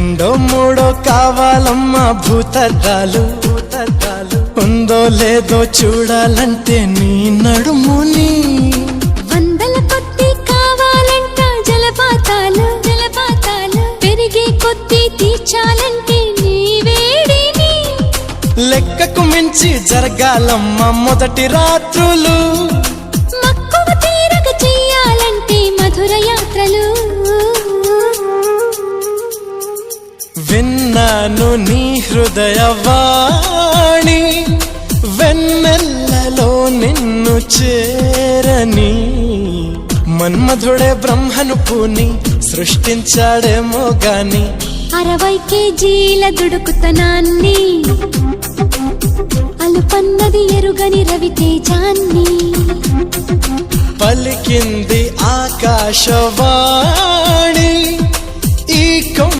రెండో మూడో కావాలమ్మా భూతద్దాలు ఉందో లేదో చూడాలంటే నీ నడుముని వందల కొద్ది కావాలంట జలపాతాలు పెరిగే కొద్ది తీర్చాలంటే నీ వేడిని లెక్కకు మించి జరగాలమ్మా మొదటి రాత్రులు మక్కువ తీరగ చెయ్యాలంటే మధుర యాత్రలు విన్నాను నీ హృదయవాణి వెన్నెల్లలో నిన్ను చేరని మన్మధుడే బ్రహ్మను పూని సృష్టించాడేమో గాని 60 కేజీల దుడుకుతనాన్ని అలుపన్నది ఎరుగని రవితేజాన్ని పలికింది ఆకాశవాణి ఈ